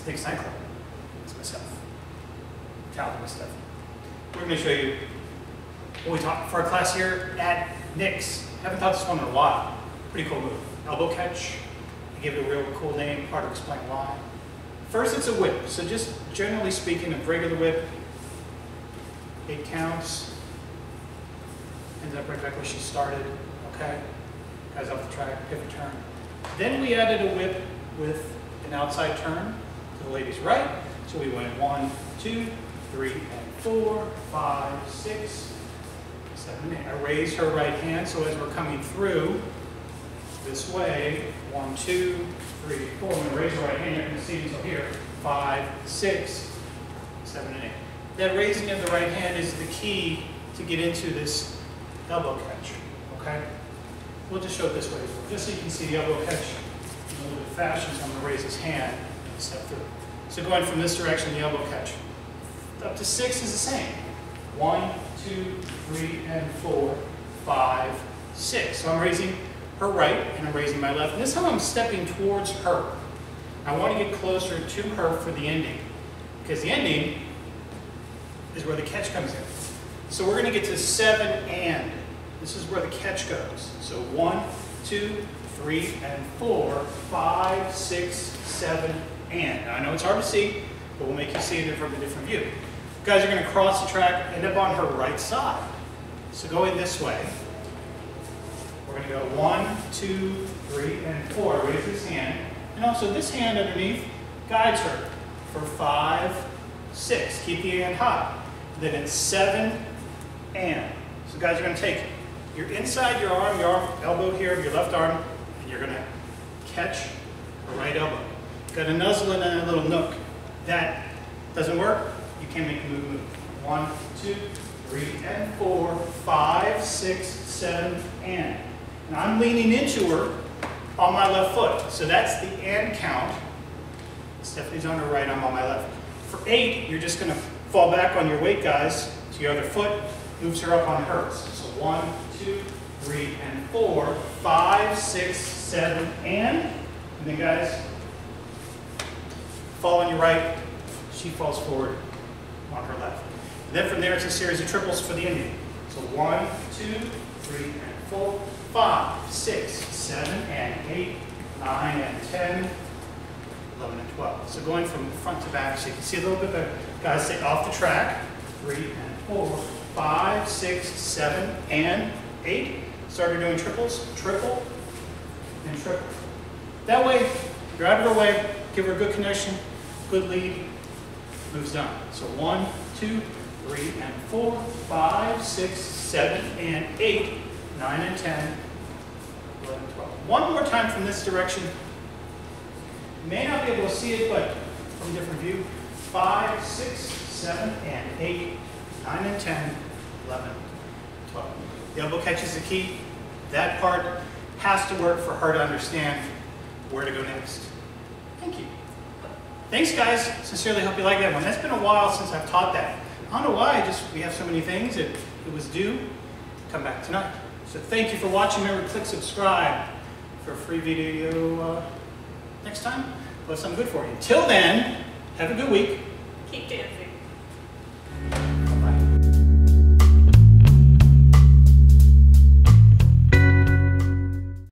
Nick's Nightclub. It's myself. Talented with stuff. We're going to show you what we taught for our class here at Nick's. Haven't taught this one in a while. Pretty cool move. Elbow catch. I gave it a real cool name. Hard to explain why. First, it's a whip. So just generally speaking, a regular whip. 8 counts. Ends up right back where she started. Okay. Guys off the track. Pivot turn. Then we added a whip with an outside turn to the lady's right. So we went 1, 2, 3, and 4, 5, 6, 7, 8. I raise her right hand, so as we're coming through this way, 1, 2, 3, 4. I'm going to raise her right hand. You're going to see until here. 5, 6, 7, and 8. That raising of the right hand is the key to get into this elbow catch. Okay? We'll just show it this way, just so you can see the elbow catch in a little bit fashion. So I'm going to raise his hand and step through. So going from this direction, the elbow catch. Up to 6 is the same. 1, 2, 3, and 4, 5, 6. So I'm raising her right, and I'm raising my left. And this time I'm stepping towards her. I want to get closer to her for the ending, because the ending is where the catch comes in. So we're going to get to 7 and. This is where the catch goes. So 1, 2, 3, and 4, 5, 6, 7, and. Now I know it's hard to see, but we'll make you see it from a different view. You guys are going to cross the track, end up on her right side. So going this way, we're going to go 1, 2, 3, and 4. Raise this hand. And also this hand underneath guides her for 5, 6. Keep the hand high. Then it's 7, and. So guys are going to take your inside your arm elbow here of your left arm, and you're going to catch the right elbow. Got to nuzzle it in a little nook. That doesn't work, you can't make the move. 1, 2, 3, and 4, 5, 6, 7, and. Now I'm leaning into her on my left foot. So that's the and count. Stephanie's on her right, I'm on my left. For 8, you're just going to fall back on your weight, guys, to your other foot, moves her up on hers. So 1, 2, 3, and 4, 5, 6, 7, and then guys, fall on your right, she falls forward on her left. And then from there, it's a series of triples for the ending. So 1, 2, 3, and 4, 5, 6, 7, and 8, 9, and 10, 11, and 12. So going from front to back, so you can see a little bit better. Guys, stay off the track. 3 and 4, 5, 6, 7, and 8. Started doing triples, triple, and triple. That way, you're out of her way, give her a good connection, good lead, moves done. So 1, 2, 3, and 4, 5, 6, 7, and 8, 9, and 10, 11, and 12. One more time from this direction. You may not be able to see it, but from a different view. 5, 6, 7, and 8, 9, and 10, 11, 12. The elbow catch is the key. That part has to work for her to understand where to go next. Thank you. Thanks, guys. Sincerely hope you like that one. That's been a while since I've taught that. I don't know why, we have so many things that it was due. Come back tonight. So thank you for watching. Remember, click subscribe for a free video next time. We'll have something good for you. Until then, have a good week. Keep dancing.